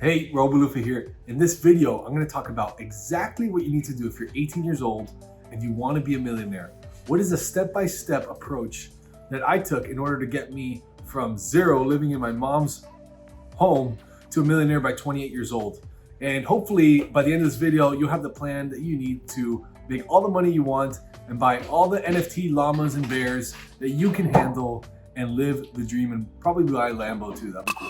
Hey, Robalufa here. In this video, I'm going to talk about exactly what you need to do if you're 18 years old and you want to be a millionaire. What is a step-by-step approach that I took in order to get me from zero living in my mom's home to a millionaire by 28 years old. And hopefully by the end of this video, you'll have the plan that you need to make all the money you want and buy all the NFT llamas and bears that you can handle and live the dream, and probably buy a Lambo too. That'd be cool.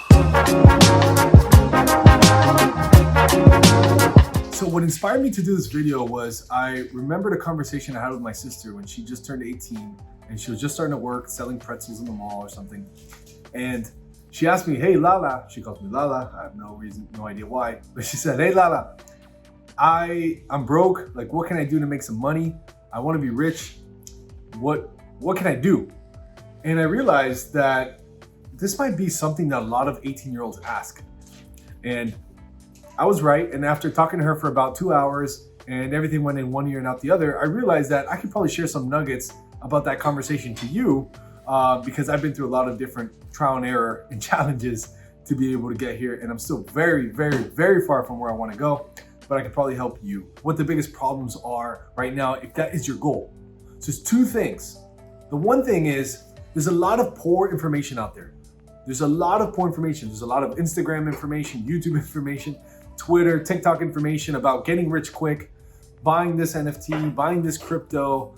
So what inspired me to do this video was I remembered a conversation I had with my sister when she just turned 18 and she was just starting to work selling pretzels in the mall or something. And she asked me, hey Lala, she calls me Lala, I have no idea why, but she said, hey Lala, I'm broke, like what can I do to make some money? I want to be rich. What can I do? And I realized that this might be something that a lot of 18-year-olds ask. And I was right. And after talking to her for about 2 hours and everything went in one ear and out the other, I realized that I could probably share some nuggets about that conversation to you because I've been through a lot of different trial and error and challenges to be able to get here. And I'm still very, very, very far from where I want to go, but I can probably help you. What the biggest problems are right now, if that is your goal. So it's two things. The one thing is, there's a lot of poor information out there. There's a lot of poor information. There's a lot of Instagram information, YouTube information, Twitter, TikTok information about getting rich quick, buying this NFT, buying this crypto,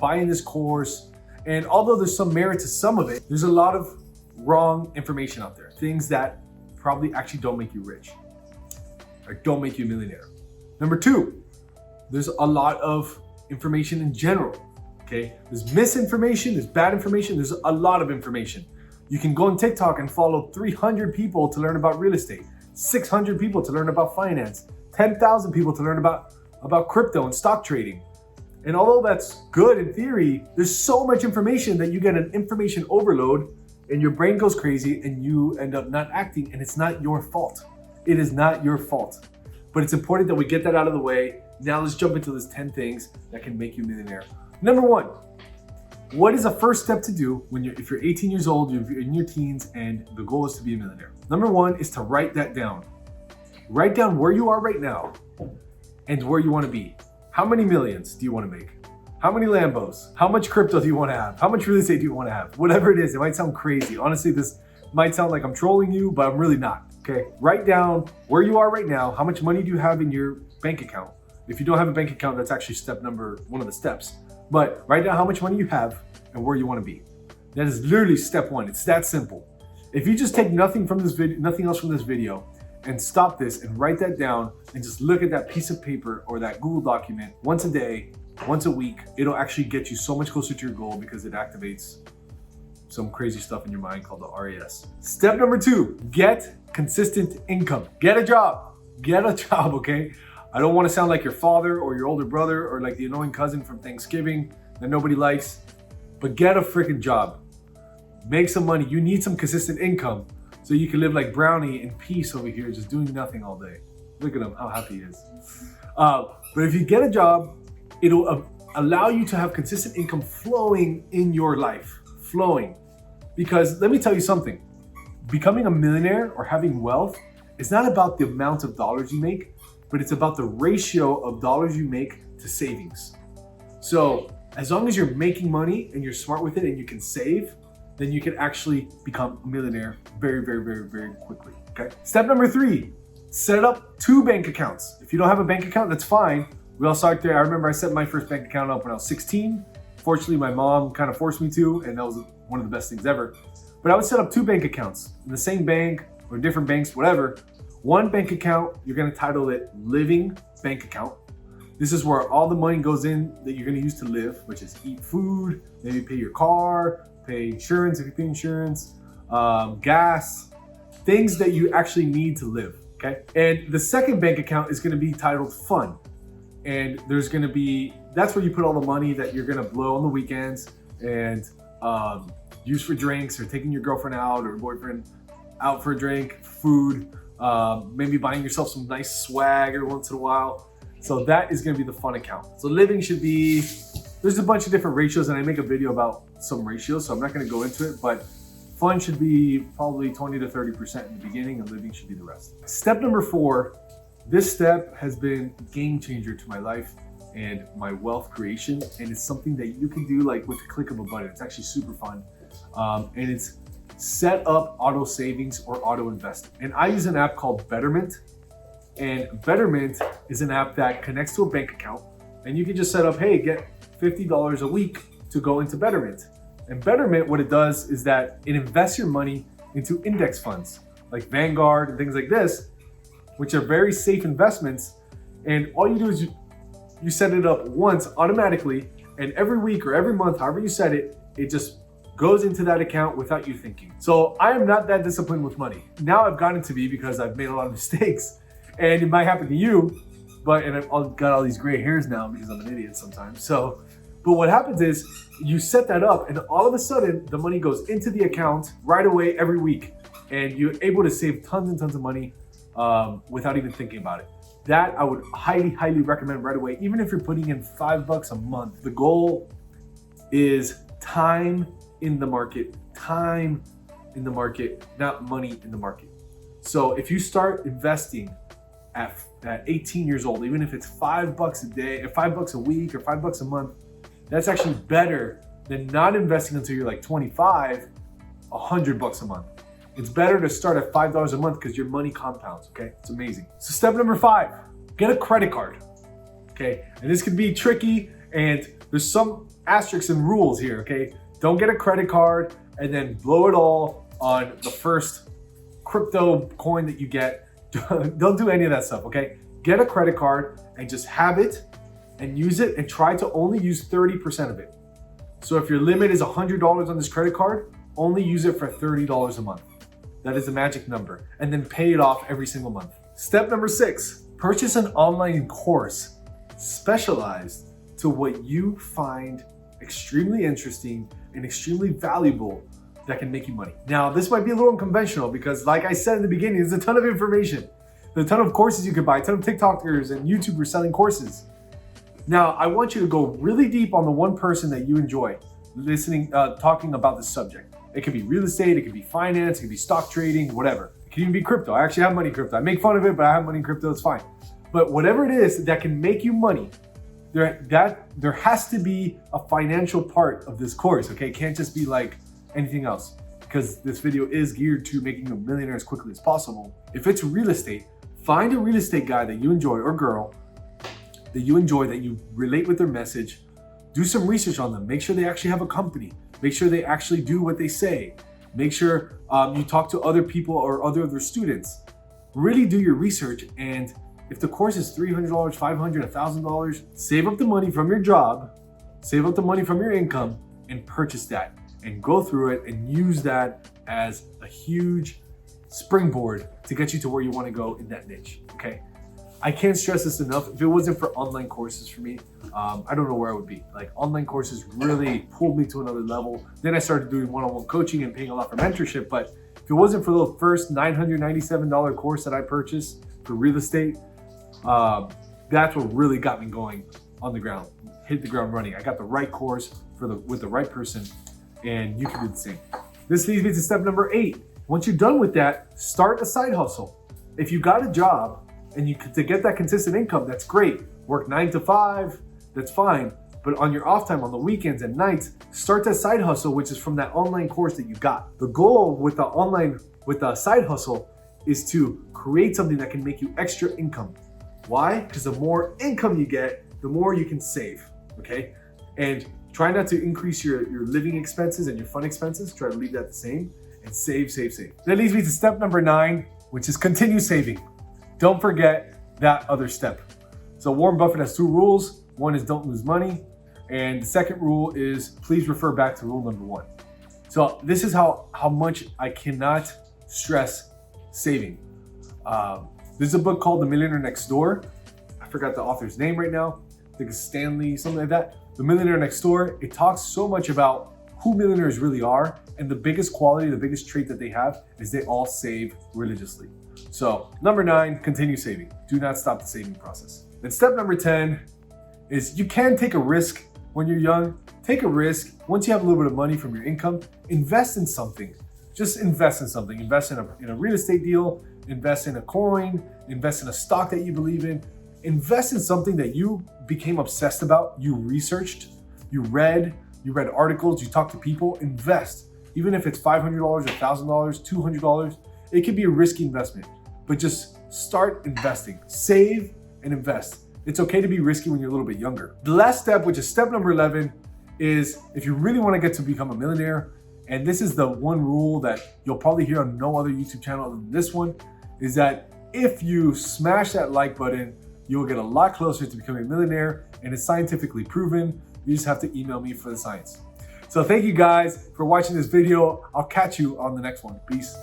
buying this course. And although there's some merit to some of it, there's a lot of wrong information out there. Things that probably actually don't make you rich or don't make you a millionaire. Number two, there's a lot of information in general. Okay, there's misinformation, there's bad information, there's a lot of information. You can go on TikTok and follow 300 people to learn about real estate, 600 people to learn about finance, 10,000 people to learn about crypto and stock trading. And although that's good in theory, there's so much information that you get an information overload and your brain goes crazy and you end up not acting, and it's not your fault. It is not your fault. But it's important that we get that out of the way. Now let's jump into those 10 things that can make you a millionaire. Number one, what is the first step to do if you're 18 years old, you're in your teens, and the goal is to be a millionaire? Number one is to write that down. Write down where you are right now and where you want to be. How many millions do you want to make? How many Lambos? How much crypto do you want to have? How much real estate do you want to have? Whatever it is, it might sound crazy. Honestly, this might sound like I'm trolling you, but I'm really not. Okay, write down where you are right now. How much money do you have in your bank account? If you don't have a bank account, that's actually one of the steps. But write down how much money you have and where you want to be. That is literally step one. It's that simple. If you just take nothing else from this video and stop this and write that down and just look at that piece of paper or that Google document once a day, once a week, it'll actually get you so much closer to your goal because it activates some crazy stuff in your mind called the RAS. Step number two, get consistent income. Get a job. Get a job, okay? I don't want to sound like your father or your older brother or like the annoying cousin from Thanksgiving that nobody likes, but get a freaking job. Make some money. You need some consistent income so you can live like Brownie in peace over here, just doing nothing all day. Look at him, how happy he is. But if you get a job, it'll allow you to have consistent income flowing in your life, flowing. Because let me tell you something, becoming a millionaire or having wealth is not about the amount of dollars you make, but it's about the ratio of dollars you make to savings. So as long as you're making money and you're smart with it and you can save, then you can actually become a millionaire very, very, very, very quickly, okay? Step number three, set up 2 bank accounts. If you don't have a bank account, that's fine. We all start there. I remember I set my first bank account up when I was 16. Fortunately, my mom kind of forced me to, and that was one of the best things ever. But I would set up 2 bank accounts in the same bank or different banks, whatever. One bank account, you're gonna title it Living Bank Account. This is where all the money goes in that you're gonna use to live, which is eat food, maybe pay your car, pay insurance if you pay insurance, gas, things that you actually need to live, okay? And the second bank account is gonna be titled Fun. And that's where you put all the money that you're gonna blow on the weekends and use for drinks or taking your girlfriend out or boyfriend out for a drink, food, maybe buying yourself some nice swag every once in a while. So that is gonna be the fun account. So living should be, there's a bunch of different ratios and I make a video about some ratios, so I'm not gonna go into it, but Fun should be probably 20 to 30% in the beginning, and living should be the rest. Step number 4, this step has been a game changer to my life and my wealth creation. And it's something that you can do like with the click of a button. It's actually super fun. And it's set up auto savings or auto investing. And I use an app called Betterment. And Betterment is an app that connects to a bank account. And you can just set up, hey, get $50 a week to go into Betterment. And Betterment, what it does is that it invests your money into index funds like Vanguard and things like this, which are very safe investments. And all you do is you set it up once automatically, and every week or every month, however you set it, it just goes into that account without you thinking. So I am not that disciplined with money. Now I've gotten to be because I've made a lot of mistakes, and it might happen to you, and I've got all these gray hairs now because I'm an idiot sometimes. But what happens is you set that up, and all of a sudden the money goes into the account right away every week, and you're able to save tons and tons of money without even thinking about it. That I would highly, highly recommend right away, even if you're putting in $5 a month. The goal is time in the market, not money in the market. So if you start investing at 18 years old, even if it's $5 a day, or $5 a week, or $5 a month, that's actually better than not investing until you're like 25, $100 a month. It's better to start at $5 a month because your money compounds, okay? It's amazing. So step number 5, get a credit card, okay? And this could be tricky, and there's some asterisks and rules here, okay? Don't get a credit card and then blow it all on the first crypto coin that you get. Don't do any of that stuff, okay? Get a credit card and just have it and use it, and try to only use 30% of it. So if your limit is $100 on this credit card, only use it for $30 a month. That is the magic number. And then pay it off every single month. Step number 6, purchase an online course specialized to what you find extremely interesting and extremely valuable that can make you money. Now, this might be a little unconventional because, like I said in the beginning, there's a ton of information. There's a ton of courses you could buy, a ton of TikTokers and YouTubers selling courses. Now, I want you to go really deep on the one person that you enjoy listening, talking about this subject. It could be real estate, it could be finance, it could be stock trading, whatever. It can even be crypto. I actually have money in crypto. I make fun of it, but I have money in crypto, it's fine. But whatever it is that can make you money, there has to be a financial part of this course, okay? It can't just be like anything else, because this video is geared to making you a millionaire as quickly as possible. If it's real estate, find a real estate guy that you enjoy, or girl that you enjoy, that you relate with their message. Do some research on them. Make sure they actually have a company. Make sure they actually do what they say. Make sure you talk to other people or other students. Really do your research, and if the course is $300, $500, $1,000, save up the money from your job, save up the money from your income, and purchase that, and go through it and use that as a huge springboard to get you to where you want to go in that niche, okay? I can't stress this enough. If it wasn't for online courses for me, I don't know where I would be. Like, online courses really pulled me to another level. Then I started doing one-on-one coaching and paying a lot for mentorship. But if it wasn't for the first $997 course that I purchased for real estate, that's what really got me going on the ground, hit the ground running. I got the right course with the right person, and you can do the same. This leads me to step number 8. Once you're done with that, start a side hustle. If you got a job, and to get that consistent income, that's great. Work 9 to 5, that's fine. But on your off time, on the weekends and nights, start that side hustle, which is from that online course that you got. The goal with the side hustle is to create something that can make you extra income. Why? Because the more income you get, the more you can save, okay? And try not to increase your living expenses and your fun expenses. Try to leave that the same, and save. That leads me to step number 9, which is continue saving. Don't forget that other step. So Warren Buffett has 2 rules. One is don't lose money. And the second rule is please refer back to rule number 1. So this is how much I cannot stress saving. There's a book called The Millionaire Next Door. I forgot the author's name right now. I think it's Stanley, something like that. The Millionaire Next Door, it talks so much about who millionaires really are. And the biggest quality, the biggest trait that they have is they all save religiously. So number 9, continue saving. Do not stop the saving process. And step number 10 is you can take a risk when you're young. Take a risk. Once you have a little bit of money from your income, invest in something. just invest in something. Invest in a real estate deal, invest in a coin, invest in a stock that you believe in. Invest in something that you became obsessed about, you researched, you read articles, you talked to people. Invest. Even if it's $500, $1,000, $200, it could be a risky investment, but just start investing. Save and invest. It's okay to be risky when you're a little bit younger. The last step, which is step number 11, is if you really want to get to become a millionaire, and this is the one rule that you'll probably hear on no other YouTube channel other than this one, is that if you smash that like button, you'll get a lot closer to becoming a millionaire, and it's scientifically proven. You just have to email me for the science. So thank you guys for watching this video. I'll catch you on the next one. Peace.